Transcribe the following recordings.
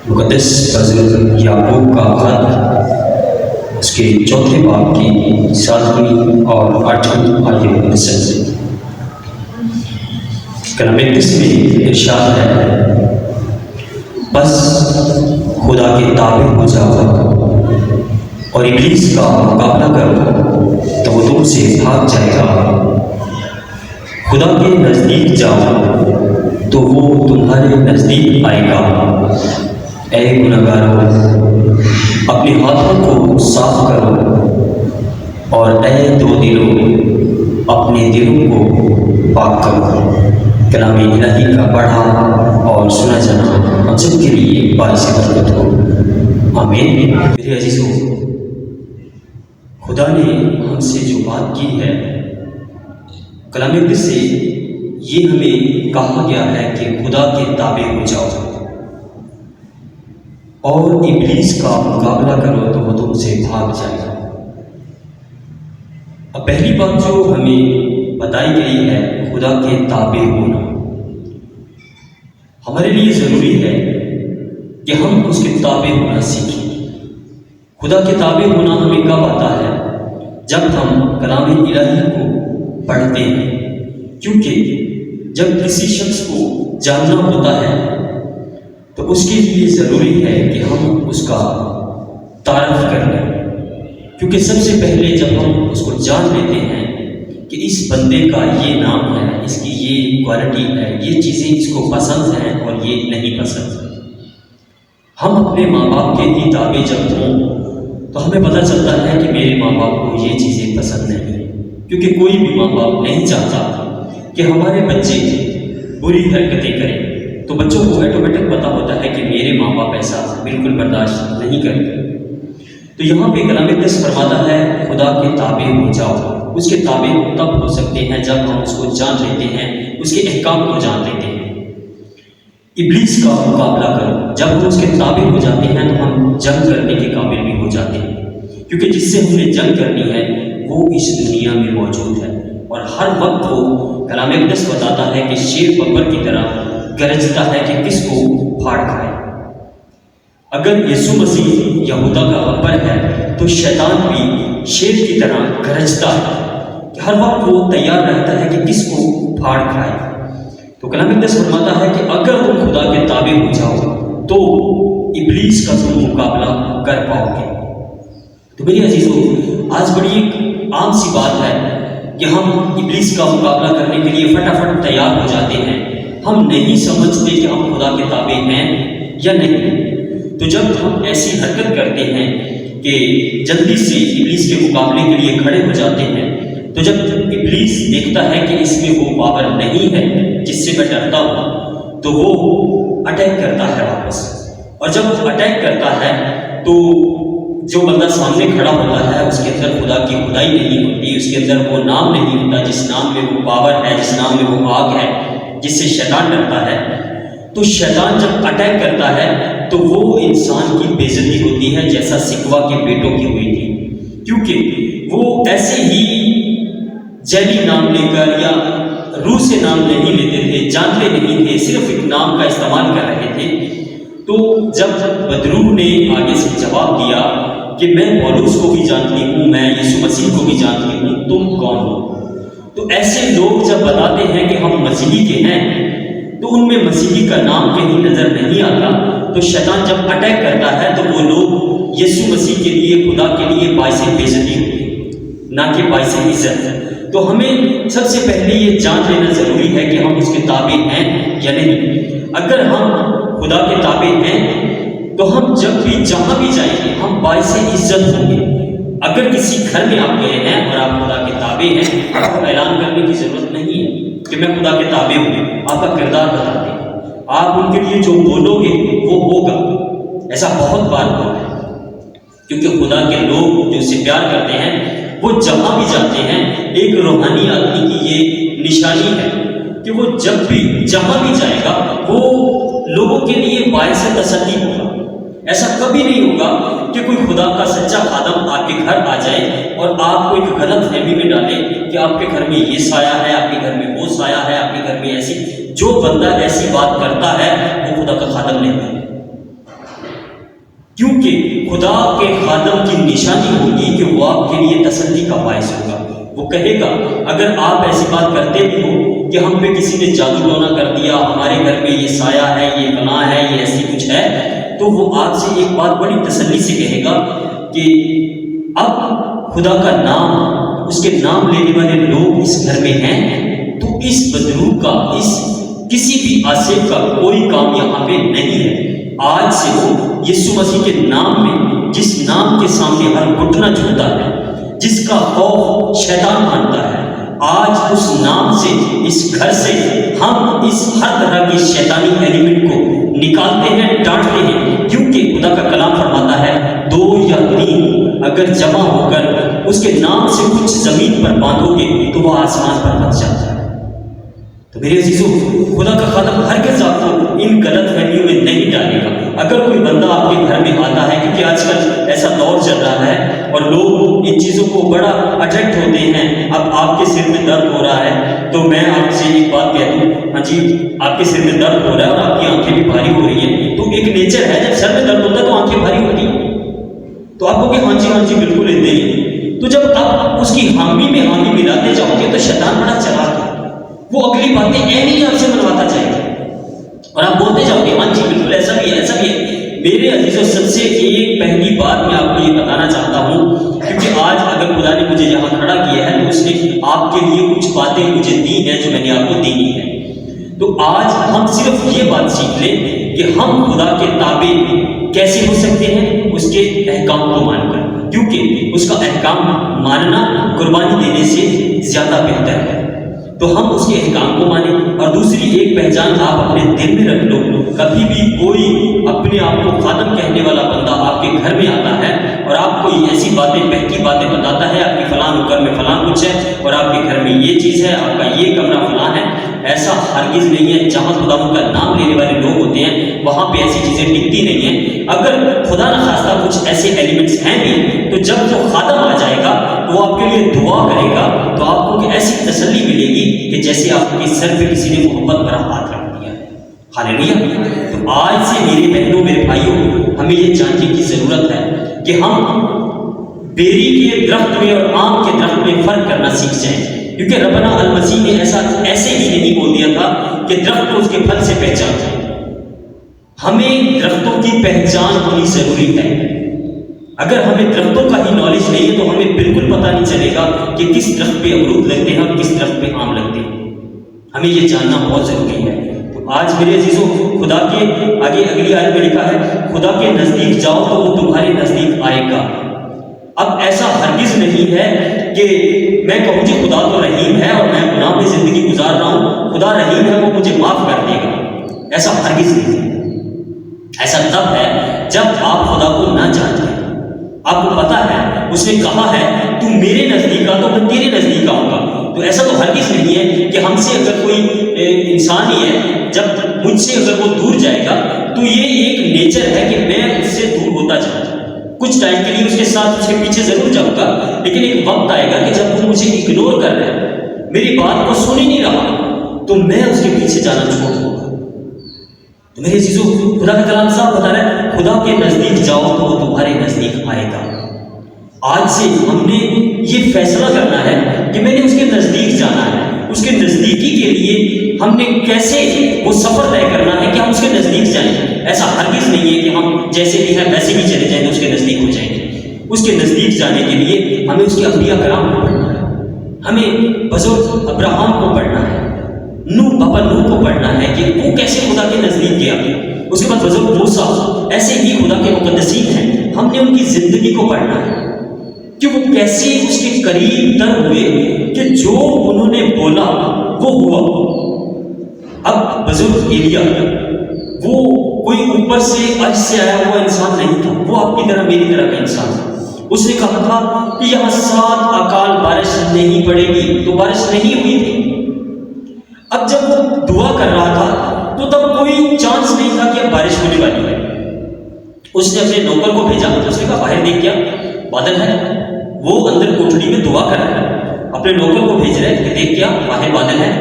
مقدس غزل یعقوب کا خط اس کے چوتھے باب کی 7ویں اور 8ویں آیت میں سے کلام اقدس میں ارشاد ہے، بس خدا کے تابع ہو جاؤ اور ابلیس کا مقابلہ کرو تو وہ تم سے بھاگ جائے گا۔ خدا کے نزدیک جاؤ تو وہ تمہارے نزدیک آئے گا۔ اے گنہگاروں، اپنے ہاتھوں کو صاف کرو، اور اے دو دلوں، اپنے دلوں کو پاک کرو۔ کلام الہی کا پڑھا اور سنا جانا ہم سب کے لیے باعث برکت ہو، آمین۔ میرے عزیزوں، خدا نے ہم سے جو بات کی ہے، کلام اقدس سے یہ ہمیں کہا گیا ہے کہ خدا کے تابع ہو جاؤ اور ابلیس کا مقابلہ کرو تو وہ تم سے بھاگ جائے گا۔ اب پہلی بات جو ہمیں بتائی گئی ہے، خدا کے تابع ہونا ہمارے لیے ضروری ہے کہ ہم اس کے تابع ہونا سیکھیں۔ خدا کے تابع ہونا ہمیں کب آتا ہے؟ جب ہم کلام الہی کو پڑھتے ہیں، کیونکہ جب کسی شخص کو جاننا ہوتا ہے تو اس کے لیے ضروری ہے کہ ہم اس کا تعارف کر لیں، کیونکہ سب سے پہلے جب ہم اس کو جان لیتے ہیں کہ اس بندے کا یہ نام ہے، اس کی یہ کوالٹی ہے، یہ چیزیں اس کو پسند ہیں اور یہ نہیں پسند ہیں۔ ہم اپنے ماں باپ کے ہی تابع جب ہوں تو ہمیں پتہ چلتا ہے کہ میرے ماں باپ کو یہ چیزیں پسند نہیں، کیونکہ کوئی بھی ماں باپ نہیں چاہتا کہ ہمارے بچے بری حرکتیں کریں، تو بچوں کو آٹومیٹک پتہ ہوتا ہے کہ میرے ماں باپ ایسا بالکل برداشت نہیں کرتے۔ تو یہاں پہ کلام اقدس فرماتا ہے خدا کے تابع ہو جاؤ۔ اس کے تابع تب ہو سکتے ہیں جب ہم اس کو جان لیتے ہیں، اس کے احکام کو جان لیتے ہیں۔ ابلیس کا مقابلہ کرو، جب ہم اس کے تابع ہو جاتے ہیں تو ہم جنگ کرنے کے قابل بھی ہو جاتے ہیں، کیونکہ جس سے ہم نے جنگ کرنی ہے وہ اس دنیا میں موجود ہے، اور ہر وقت وہ کلام اقدس بتاتا ہے کہ شیر ببر کی طرح گرجتا ہے کہ کس کو پھاڑ کھائے۔ اگر یسوع مسیح یہودا کا ببر ہے تو شیطان بھی شیر کی طرح گرجتا ہے کہ ہر وقت وہ تیار رہتا ہے کہ کس کو پھاڑ کھائے۔ تو کلام اقدس فرماتا ہے کہ اگر تم خدا کے تابع ہو جاؤ تو ابلیس کا تم مقابلہ کر پاؤ گے۔ تو میرے عزیزوں، آج بڑی ایک عام سی بات ہے کہ ہم ابلیس کا مقابلہ کرنے کے لیے فٹافٹ تیار ہو جاتے ہیں۔ ہم نہیں سمجھتے کہ ہم خدا کے تابع ہیں یا نہیں۔ تو جب ہم ایسی حرکت کرتے ہیں کہ جلدی سے ابلیس کے مقابلے کے لیے کھڑے ہو جاتے ہیں، تو جب ابلیس دیکھتا ہے کہ اس میں وہ پاور نہیں ہے جس سے میں ڈرتا ہوں، تو وہ اٹیک کرتا ہے واپس، اور جب وہ اٹیک کرتا ہے تو جو بندہ سامنے کھڑا ہوتا ہے اس کے اندر خدا کی خدائی نہیں ہوتی، اس کے اندر وہ نام نہیں ہوتا جس نام میں وہ پاور ہے، جس نام میں وہ آگ ہے، جس سے شیطان ڈرتا ہے۔ تو شیطان جب اٹیک کرتا ہے تو وہ انسان کی بے عزتی ہوتی ہے، جیسا سکوا کے بیٹوں کی ہوئی تھی، کیونکہ وہ ایسے ہی جیلی نام لے کر یا روح سے نام نہیں لیتے تھے، جانتے نہیں تھے، صرف ایک نام کا استعمال کر رہے تھے۔ تو جب بدروح نے آگے سے جواب دیا کہ میں پولس کو بھی جانتی ہوں، میں یسوع مسیح کو بھی جانتی ہوں، تم کون ہو؟ تو ایسے لوگ جب بتاتے ہیں کہ ہم مسیحی کے ہیں تو ان میں مسیحی کا نام کہیں نظر نہیں آتا۔ تو شیطان جب اٹیک کرتا ہے تو وہ لوگ یسوع مسیح کے لیے، خدا کے لیے باعث بے عزتی ہوتے ہیں، نہ کہ باعث عزت۔ تو ہمیں سب سے پہلے یہ جان لینا ضروری ہے کہ ہم اس کے تابع ہیں یا نہیں۔ اگر ہم خدا کے تابع ہیں تو ہم جب بھی جہاں بھی جائیں گے ہم باعث عزت ہوں گے۔ اگر کسی گھر میں آپ گئے ہیں اور آپ خدا کے تابع ہیں، آپ کو اعلان کرنے کی ضرورت نہیں ہے کہ میں خدا کے تابع ہوں، آپ کا کردار بتا دیں۔ آپ ان کے لیے جو بولو گے وہ ہوگا۔ ایسا بہت بار ہوا ہے، کیونکہ خدا کے لوگ جو اسے پیار کرتے ہیں وہ جہاں بھی جاتے ہیں، ایک روحانی آدمی کی یہ نشانی ہے کہ وہ جب بھی جہاں بھی جائے گا وہ لوگوں کے لیے باعث تسلی ہوگا۔ ایسا کبھی نہیں ہوگا کہ کوئی خدا کا سچا خادم آپ کے گھر آ جائے اور آپ کو ایک غلط فہمی میں ڈالے کہ آپ کے گھر میں یہ سایہ ہے، آپ کے گھر میں وہ سایہ ہے، آپ کے گھر میں ایسی۔ جو بندہ ایسی بات کرتا ہے وہ خدا کا خادم نہیں ہے۔ کیونکہ خدا کے خادم کی نشانی ہوگی کہ وہ آپ کے لیے تسلی کا باعث ہوگا۔ وہ کہے گا اگر آپ ایسی بات کرتے بھی ہو کہ ہم پہ کسی نے جادو ٹونا کر دیا، ہمارے گھر میں یہ سایہ ہے، یہ فلاں ہے، یہ ایسی کچھ ہے، تو وہ آپ سے ایک بات بڑی تسلی سے کہے گا کہ اب خدا کا نام، اس کے نام لینے والے لوگ اس گھر میں ہیں، تو اس بدروح کا، اس کسی بھی آصف کا کوئی کام یہاں پہ نہیں ہے۔ آج سے وہ یسوع مسیح کے نام میں، جس نام کے سامنے ہر گھٹنا جھکتا ہے، جس کا خوف شیطان مانتا ہے، آج اس نام سے، اس گھر سے ہم اس ہر طرح کی شیطانی ایلیمنٹ کو نکالتے ہیں، ڈانٹتے ہیں، کیونکہ خدا کا کلام فرماتا ہے 2 یا 3 اگر جمع ہو کر اس کے نام سے کچھ زمین پر باندھو گے تو وہ آسمان پر بچ جاتا ہے۔ تو میرے عزیزو، خدا کا خادم ہرگز آپ کو ان غلط فہمیوں میں نہیں ڈالے گا۔ اگر کوئی بندہ آپ کے گھر میں آتا ہے، کیونکہ آج کل ایسا دور چل رہا ہے اور لوگ ان چیزوں کو بڑا اٹریکٹ ہوتے ہیں، اب آپ کے سر میں درد ہو رہا ہے تو میں آپ سے ایک بات کہہ دوں، ہاں جی آپ کے سر میں درد ہو رہا ہے اور آپ کی آنکھیں بھی بھاری ہو رہی ہیں، تو ایک نیچر ہے جب سر میں درد ہوتا ہے تو آنکھیں بھاری ہوتی ہیں، تو آپ کو کہ ہاں جی بالکل اتنے ہی، تو جب آپ اس کی حامی میں حامی ملاتے جاؤ گے تو شیطان بڑا چلاک ہے، وہ اگلی باتیں نہیں آپ سے منواتا جائے گا اور آپ بولتے جاؤ گے ہاں جی بالکل ایسا بھی ہے، ایسا بھی ہے۔ میرے عزیزوں، سب سے ایک پہلی بات میں آپ کو یہ بتانا چاہتا ہوں، کیونکہ آج اگر خدا نے مجھے یہاں کھڑا کیا ہے تو اس نے آپ کے لیے کچھ باتیں مجھے دی ہیں جو میں نے آپ کو دینی ہے، تو آج ہم صرف یہ بات سیکھ لیں کہ ہم خدا کے تابع کیسے ہو سکتے ہیں، اس کے احکام کو مان کر، کیونکہ اس کا احکام ماننا قربانی دینے سے زیادہ بہتر ہے، تو ہم اس کے احکام کو مانیں۔ اور دوسری ایک پہچان آپ اپنے دل میں رکھ لو، کبھی بھی کوئی اپنے آپ کو خادم کہنے والا بندہ آپ کے گھر میں آتا ہے اور آپ کو ایسی باتیں، بہکی باتیں بتاتا ہے، آپ کی فلاں گھر میں فلاں کچھ ہے اور آپ کے گھر میں یہ چیز ہے، آپ کا یہ کمرہ فلاں ہے، ایسا ہرگز نہیں ہے۔ جہاں خدا کا نام لینے والے لوگ ہوتے ہیں وہاں پہ ایسی چیزیں ٹکتی نہیں ہیں۔ اگر خدا نخواستہ کچھ ایسے ایلیمنٹس ہیں بھی تو جب وہ خادم آ جائے گا تو وہ آپ کے لیے دعا کرے گا تو آپ کو ایسی تسلی ملے گی کہ جیسے آپ کے سر پہ کسی نے محبت بھرا ہاتھ رکھ دیا ہے۔ ہاللیلویا۔ تو آج سے میرے بہنوں، میرے بھائیوں، ہمیں یہ جاننے کی ضرورت ہے کہ ہم بیری کے درخت میں اور آم کے درخت میں فرق کرنا سیکھ جائیں، کیونکہ ربنا المسیح نے ایسے ہی نہیں بول دیا تھا کہ درخت کو اس کے پھل سے پہچان جائے۔ ہمیں درختوں کی پہچان ہونی ضروری ہے۔ اگر ہمیں درختوں کا ہی نالج نہیں ہے تو ہمیں بالکل پتہ نہیں چلے گا کہ کس درخت پہ امرود لگتے ہیں اور کس درخت پہ آم لگتے ہیں۔ ہمیں یہ جاننا بہت ضروری ہے۔ تو آج میرے عزیزوں، خدا کے آگے اگلی آیت میں لکھا ہے خدا کے نزدیک جاؤ تو وہ تمہارے نزدیک آئے گا۔ اب ایسا ہرگز نہیں ہے کہ میں کہوں جی خدا تو رحیم ہے اور میں گناہ میں زندگی گزار رہا ہوں، خدا رحیم ہے وہ مجھے معاف کر دے گا، ایسا ہرگز نہیں ہے۔ ایسا تب ہے جب آپ خدا کو نہ جانتے۔ آپ کو پتا ہے اس نے کہا ہے تو میرے نزدیک آ تو میں تیرے نزدیک آؤں گا، تو ایسا تو ہرگز نہیں ہے کہ ہم سے اگر کوئی انسان ہی ہے، جب مجھ سے اگر وہ دور جائے گا تو یہ ایک نیچر ہے کہ میں اس سے دور ہوتا جاؤں گا، کچھ ٹائم کے لیے اس کے ساتھ اس کے پیچھے ضرور جاؤں گا، لیکن ایک وقت آئے گا کہ جب وہ مجھے اگنور کر رہا ہے، میری بات کو سن ہی نہیں رہا، تو میں اس کے پیچھے جانا چھوڑ دوں گا۔ تو میرے عزیزو، خدا کا کلام صاحب بتا رہا ہے خدا کے نزدیک جاؤ تو وہ تمہارے نزدیک آئے گا۔ آج سے ہم نے یہ فیصلہ کرنا ہے کہ میں نے اس کے نزدیک جانا ہے۔ اس کے نزدیکی کے لیے ہم نے کیسے وہ سفر طے کرنا ہے کہ ہم اس کے نزدیک جائیں۔ ایسا ہرگز نہیں ہے کہ ہم جیسے بھی ہیں ویسے بھی چلے جائیں تو اس کے نزدیک ہو جائیں گے۔ اس کے نزدیک جانے کے لیے ہمیں اس کے انبیاء کرام کو پڑھنا ہے، ہمیں بزرگ ابراہم کو پڑھنا ہے، بابا نوح کو پڑھنا ہے کہ وہ کیسے خدا کے نزدیک گیا۔ اس کے بعد بزرگ موسیٰ ایسے ہی خدا کے مقدسین ہیں، ہم نے ان کی زندگی کو پڑھنا ہے کہ وہ کیسے اس کے قریب تر ہوئے کہ جو انہوں نے بولا وہ ہوا۔ اب بزرگ ایلیا وہ کوئی اوپر سے عرش سے آیا ہوا انسان نہیں تھا، وہ آپ کی طرح میری طرح کا انسان تھا۔ اس نے کہا تھا کہ یہاں 7 اکال بارش نہیں پڑے گی، تو بارش نہیں ہوئی تھی۔ اب جب وہ دعا کر رہا تھا تو تب کوئی چانس نہیں تھا کہ اب بارش ہونے والی ہے۔ اس نے اپنے نوکر کو بھیجا، اس نے کہا باہر دیکھ کیا بادل ہے، وہ اندر کوٹڑی میں دعا کر رہا ہے، اپنے نوکر کو بھیج رہے کہ دیکھ کیا باہر بادل ہے۔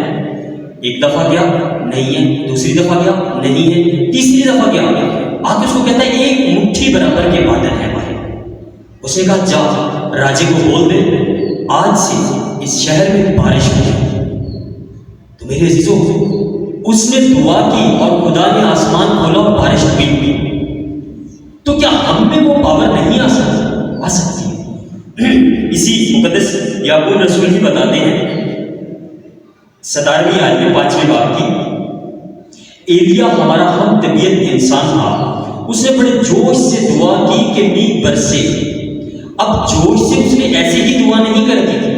ایک دفعہ گیا نہیں ہے، دوسری دفعہ گیا نہیں ہے، تیسری دفعہ گیا، آ کے اس کو کہتا ہے ایک مٹھی مٹھی برابر کے بادل ہیں بھائی۔ اس نے کہا جا راجے کو بول دے آج سے اس شہر میں بارش ہو۔ تو میرے عزیزوں اس نے دعا کی اور خدا نے آسمان کھولا اور بارش ہوئی۔ تو کیا ہم میں وہ پاور نہیں آ سکتی؟ اسی مقدس یعقوب رسول ہی بتاتے ہیں 17ویں آیت میں 5ویں باب کی، ایلیا ہمارا ہم طبیعت انسان تھا، اس نے بڑے جوش سے دعا کی کہ میگھ برسے۔ اب جوش سے اس نے ایسے ہی دعا نہیں کرتی تھی،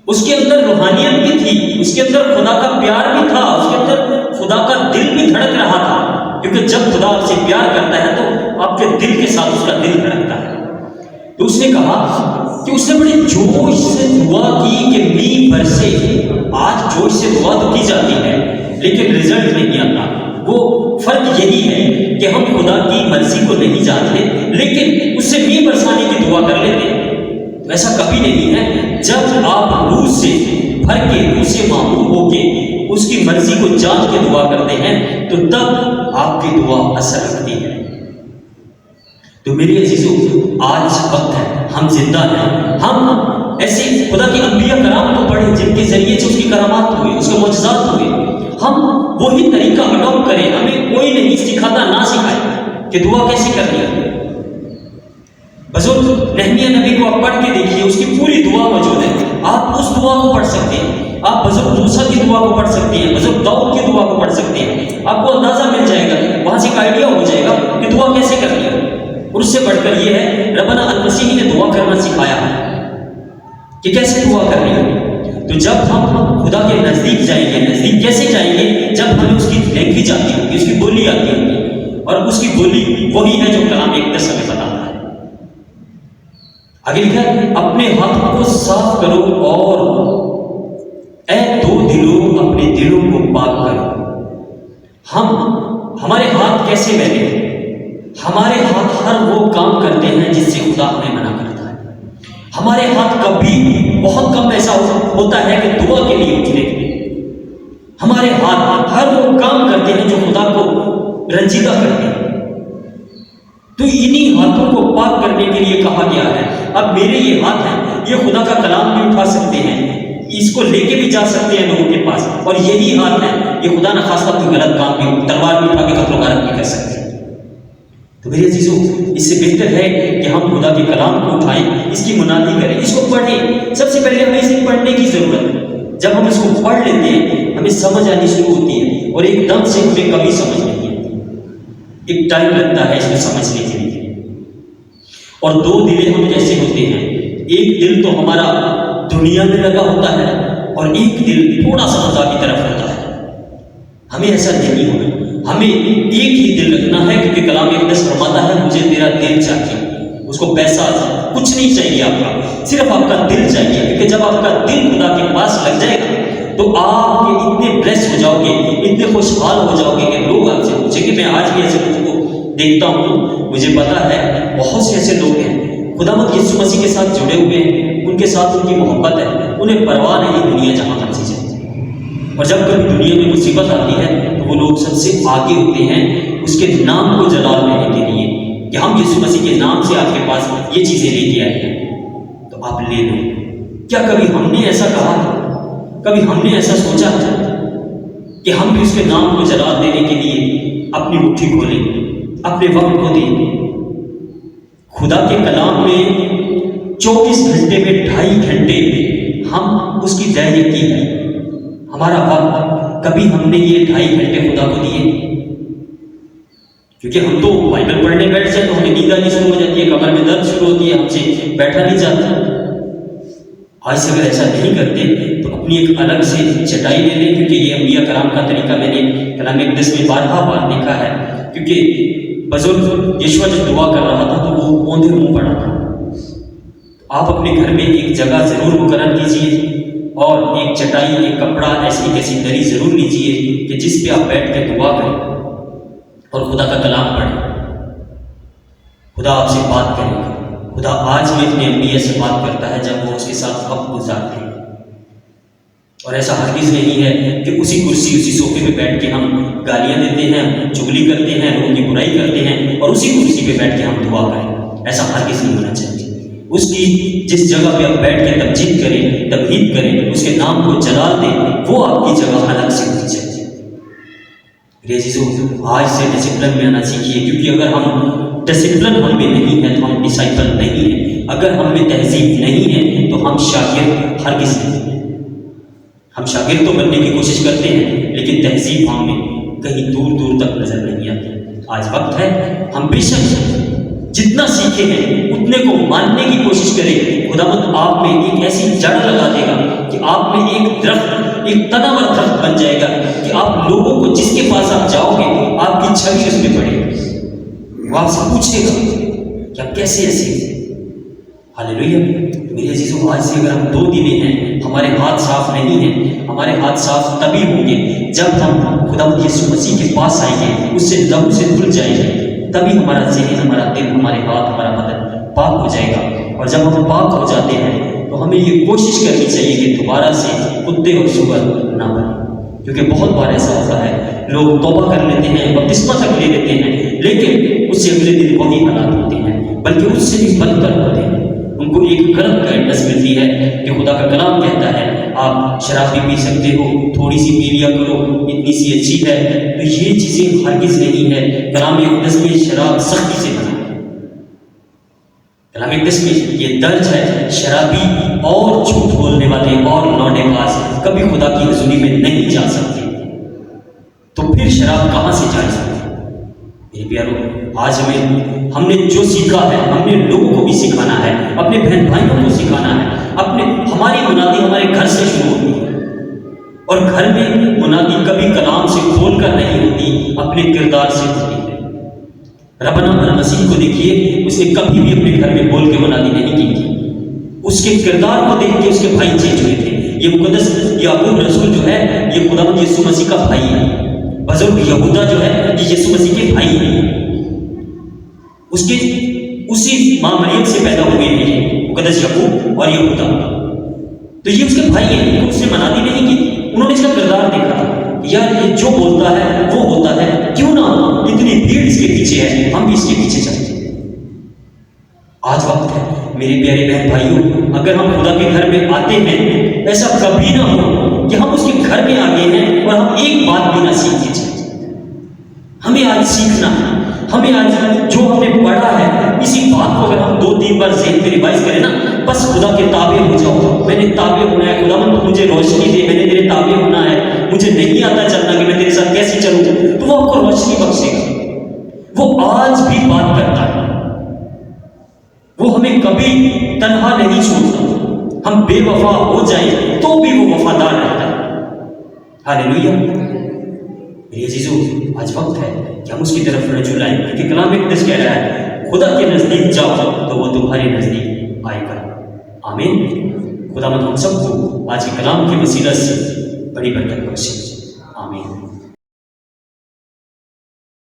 اس کے اندر روحانیت بھی تھی، اس کے اندر خدا کا پیار بھی تھا، اس کے اندر خدا کا دل بھی دھڑک رہا تھا، کیونکہ جب خدا آپ سے پیار کرتا ہے تو آپ کے دل کے ساتھ اس کا دل دھڑکتا ہے۔ تو اس نے کہا کہ اس نے بڑے جوش سے دعا کی کہ میگھ برسے۔ آج جوش سے دعا تو کی جاتی ہے لیکن رزلٹ نہیں آتا۔ وہ فرق یہی ہے کہ ہم خدا کی مرضی کو نہیں جانتے لیکن اس سے میگھ برسانے کی دعا کر لیتے ہیں۔ تو ایسا کبھی نہیں ہے، جب آپ روح سے بھر کے، روح سے معمور ہو کے اس کی مرضی کو جان کے دعا کرتے ہیں تو تب آپ کی دعا اثر رکھتی ہے۔ تو میرے عزیزوں آج وقت ہے، ہم زندہ ہیں، ہم ایسے خدا کے انبیاء کرام کو پڑھیں جن کے ذریعے سے اس کی کرامات ہوئے، اس کے معجزات ہوئے، ہم وہی طریقہ اڈاپٹ کریں۔ ہمیں کوئی نہیں سکھاتا، نہ سکھائے کہ دعا کیسے کرنی ہے۔ بزرگ نہمیہ نبی کو آپ پڑھ کے دیکھیے، اس کی پوری دعا موجود ہے، آپ اس دعا کو پڑھ سکتے ہیں، آپ بزرگ موسیٰ کی دعا کو پڑھ سکتے ہیں، بزرگ داؤد کی دعا کو پڑھ سکتے ہیں، آپ کو اندازہ مل جائے گا، وہاں سے ایک آئیڈیا ہو جائے گا کہ دعا کیسے کرنی ہے۔ اور اس سے بڑھ کر یہ ہے ربنا المسیح نے دعا کرنا سکھایا کہ کیسے دعا کرنی ہے۔ تو جب ہم خدا کے نزدیک جائیں گے، نزدیک کیسے جائیں گے؟ جب ہمیں اس کی لینگویج آتی ہوگی، اس کی بولی آتی ہوگی، اور اس کی بولی وہی ہے جو کلام اقدس ہمیں بتاتا ہے۔ آگے لکھا ہے اپنے ہاتھوں کو صاف کرو اور اے دو دلوں اپنے دلوں کو پاک کرو۔ ہمارے ہاتھ کیسے میلے ہیں؟ ہمارے ہاتھ ہر وہ کام کرتے ہیں جس سے خدا ہمیں منع کرتا ہے۔ ہمارے ہاتھ کبھی بہت کم ایسا ہوتا ہے کہ دعا کے لیے اٹھنے کے لیے۔ ہمارے ہاتھ ہر وہ کام کرتے ہیں جو خدا کو رنجیدہ کرتے ہیں۔ تو انہی ہاتھوں کو پاک کرنے کے لیے کہا گیا ہے۔ اب میرے یہ ہاتھ ہیں، یہ خدا کا کلام بھی اٹھا سکتے ہیں، اس کو لے کے بھی جا سکتے ہیں لوگوں کے پاس، اور یہی ہاتھ ہیں یہ خدا نہ خواستہ کوئی غلط کام بھی، تلوار بھی اٹھا کے قتل و غارت بھی کر سکتے ہیں۔ تو میرے عزیزوں اس سے بہتر ہے کہ ہم خدا کے کلام کو اٹھائیں، اس کی منادی کریں، اس کو پڑھیں۔ سب سے پہلے ہمیں اسے پڑھنے کی ضرورت ہے۔ جب ہم اس کو پڑھ لیتے ہیں ہمیں سمجھ آنی شروع ہوتی ہے، اور ایک دم سے ہمیں کبھی سمجھ نہیں آتی، ایک ٹائم لگتا ہے اس کو سمجھنے کے لیے۔ اور دو دلیں ہم کیسے ہوتے ہیں؟ ایک دل تو ہمارا دنیا میں لگا ہوتا ہے اور ایک دل تھوڑا سا خدا کی طرف ہوتا ہے۔ ہمیں ایسا نہیں ہونا، ہمیں ایک ہی دل رکھنا ہے، کیونکہ کلام اقدس فرماتا ہے مجھے تیرا دل چاہیے۔ اس کو پیسہ کچھ نہیں چاہیے، آپ کا صرف آپ کا دل چاہیے، کیونکہ جب آپ کا دل خدا کے پاس لگ جائے گا تو آپ کے اتنے بلیس ہو جاؤ گے، اتنے خوشحال ہو جاؤ گے کہ لوگ آپ سے پوچھیں کہ میں آج بھی ایسے لوگوں کو دیکھتا ہوں، مجھے پتا ہے بہت سے ایسے لوگ ہیں خداوند یسوع مسیح کے ساتھ جڑے ہوئے ہیں، ان کے ساتھ ان کی محبت ہے، انہیں پرواہ نہیں دنیا جہاں مرضی جائے۔ اور جب کبھی دنیا میں مصیبت آتی ہے تو وہ لوگ سب سے آگے ہوتے ہیں اس کے نام کو جلال دینے کے لیے کہ ہم یسوع مسیح کے نام سے آپ کے پاس یہ چیزیں لے کے آئے ہیں، تو آپ لے لو۔ کیا کبھی ہم نے ایسا کہا؟ کبھی ہم نے ایسا سوچا کہ ہم بھی اس کے نام کو جلال دینے کے لیے اپنی مٹھی کھولیں، اپنے وقت کو دیں؟ خدا کے کلام میں 24 گھنٹے میں 2.5 گھنٹے ہم اس کی تحریک کی ہے۔ ہمارا وقت کبھی ہم نے یہ 2.5 گھنٹے خدا کو دیے؟ کیونکہ ہم تو بائبل پڑھنے بیٹھ جائیں تو ہمیں نیند آنی شروع ہو جاتی ہے، کمر میں درد شروع ہوتی ہے، ہم سے بیٹھا نہیں جاتا۔ آج سے اگر ایسا نہیں کرتے تو اپنی ایک الگ سے چٹائی لے لیں، کیونکہ یہ انبیاء کرام کا طریقہ میں نے کلام اقدس میں بارہا بار دیکھا ہے۔ کیونکہ بزرگ یشوع جب دعا کر رہا تھا تو وہ اوندھے منہ پڑا تھا۔ آپ اپنے گھر میں ایک جگہ ضرور مقرر کیجیے اور ایک چٹائی، ایک کپڑا، ایسی کیسی دری ضرور لیجیے کہ جس پہ آپ بیٹھ کے دعا کریں اور خدا کا کلام پڑھیں۔ خدا آپ سے بات کرے گا۔ خدا آج بھی اپنے انبیاء سے بات کرتا ہے جب وہ اس کے ساتھ وقت گزارتے ہیں، اور ایسا ہرگز نہیں ہے کہ اسی کرسی، اسی صوفے پہ بیٹھ کے ہم گالیاں دیتے ہیں، چغلی کرتے ہیں، لوگوں کی برائی کرتے ہیں اور اور اسی کرسی پہ بیٹھ کے ہم دعا کریں، ایسا ہرگز نہیں ہونا چاہیے۔ اس کی جس جگہ پہ آپ بیٹھ کے تمجید کریں، تمہید کریں، اس کے نام کو جلال دیں، وہ آپ کی جگہ الگ سے ہونی چاہیے۔ میرے عزیزو، آج سے ڈسپلن میں آنا سیکھیے، کیونکہ اگر ہم ڈسپلن ہم میں نہیں ہے تو ہم ڈسائپل نہیں ہیں، اگر ہم میں تہذیب نہیں ہے تو ہم شاگرد ہرگز نہیں ہیں۔ ہم شاگرد تو بننے کی کوشش کرتے ہیں لیکن تہذیب ہم میں کہیں دور دور تک نظر نہیں آتی۔ آج وقت ہے ہم بے شک جتنا سیکھے ہیں اتنے کو ماننے کی کوشش کریں۔ خداوند آپ میں ایک ایسی جڑ لگا دے گا کہ آپ میں ایک درخت، ایک تناور درخت بن جائے گا کہ آپ لوگوں کو جس کے پاس آپ جاؤ گے آپ کی چھوی اس میں پڑے گی، وہ آپ سے پوچھے گا کہ آپ کیسے ایسے۔ ہاللیلویا۔ میرے عزیزو، آج سے اگر ہم 2 دن ہیں، ہمارے ہاتھ صاف نہیں ہیں، ہمارے ہاتھ صاف تبھی ہوں گے جب ہم خداوند یسوع مسیح کے پاس آئیں گے، اس سے لہو سے دھل جائیں گے، تبھی ہمارا ذہن، ہمارا دل، ہمارے ہاتھ، ہمارا بدن پاک ہو جائے گا۔ اور جب ہم پاک ہو جاتے ہیں تو ہمیں یہ کوشش کرنی چاہیے کہ دوبارہ سے کتے اور سور نہ بنیں، کیونکہ بہت بار ایسا ہوتا ہے لوگ توبہ کر لیتے ہیں، بپتسمہ تک لے لیتے ہیں، لیکن اس سے اگلے دن وہی حالات ہوتے ہیں، بلکہ اس سے بھی بدتر ہوتے ہیں۔ ان کو ایک غلط گائیڈنس ملتی ہے کہ خدا کا کلام کہتا ہے آپ شراب بھی پی سکتے ہو، تھوڑی سی پی لیا کرو، اتنی سی اچھی ہے۔ تو یہ چیزیں ہرگز نہیں ہے۔ کلام اقدس میں شراب سختی سے منع ہے۔ کلام اقدس میں یہ درج ہے، شرابی اور جھوٹ بولنے والے اور لوٹے باز کبھی خدا کی حضوری میں نہیں جا سکتے۔ تو پھر شراب کہاں سے جائے سکتی؟ میرے پیارو، آج ہم نے جو سیکھا ہے ہم نے لوگوں کو بھی سکھانا ہے، اپنے بہن بھائیوں کو سکھانا ہے۔ ہماری منادی ہمارے گھر سے شروع ہوتی ہے، اور گھر میں منادی کبھی کلام سے کھول کر نہیں ہوتی، اپنے کردار سے ہوتی ہے۔ ربنا مسیح کو دیکھیے، اس نے کبھی بھی اپنے گھر میں بول کے منادی نہیں کی تھی، اس کے کردار کو دیکھ کے اس کے بھائی چینج ہوئے تھے۔ یہ مقدس یعقوب رسول جو ہے یہ خداوند یسوع مسیح کا بھائی ہے، بزرگ یہودا جو ہے یہ یسوع مسیح کے بھائی ہیں، اس کے اسی ماں مریم سے پیدا ہوئے ہیں یہ مقدس یعقوب اور یہودا، تو یہ اس کے بھائی ہیں۔ اس نے منادی نہیں کی، انہوں نے اس کا کردار دیکھا، یار یہ جو بولتا ہے وہ ہوتا ہے، کیوں نہ اتنی بھیڑ اس کے پیچھے ہے، ہم بھی اس کے پیچھے چلتے ہیں۔ آج وقت ہے میرے پیارے بہن بھائیوں، اگر ہم خدا کے گھر میں آتے ہیں، ایسا کبھی نہ ہو کہ ہم اس کے گھر میں آ گئے ہیں اور ہم ایک بات بھی نہ سیکھ کے چلے۔ ہمیں آج سیکھنا ہے، ہمیں آج جو ہم نے پڑھا ہے اسی بات کو اگر ہم 2-3 بار ذہن میں ریوائز کریں نا، بس خدا کے تابع ہو جاؤ۔ میں نے تابع ہونا ہے، خداوند تو مجھے روشنی دے، میں نے تیرے تابع ہونا ہے، مجھے نہیں آتا چلنا کہ میں تیرے ساتھ کیسے چلوں، تو وہ آپ کو روشنی بخشے گا۔ وہ آج بھی بات کرتا ہے، وہ ہمیں کبھی تنہا نہیں چھوڑتا، ہم بے وفا ہو جائیں تو بھی وہ وفادار رہتا ہے۔ ہاللیلویا۔ میرے عزیزو، آج وقت ہے کہ ہم اس کی طرف رجوع لائیں، کیونکہ کلام اقدس کہہ رہا ہے خدا کے نزدیک جاؤ تو وہ تمہارے نزدیک آئے گا۔ آمین۔ خداوند ہم سب کو آج کے کلام کے وسیلہ سے بڑی برکت بخشے۔ آمین۔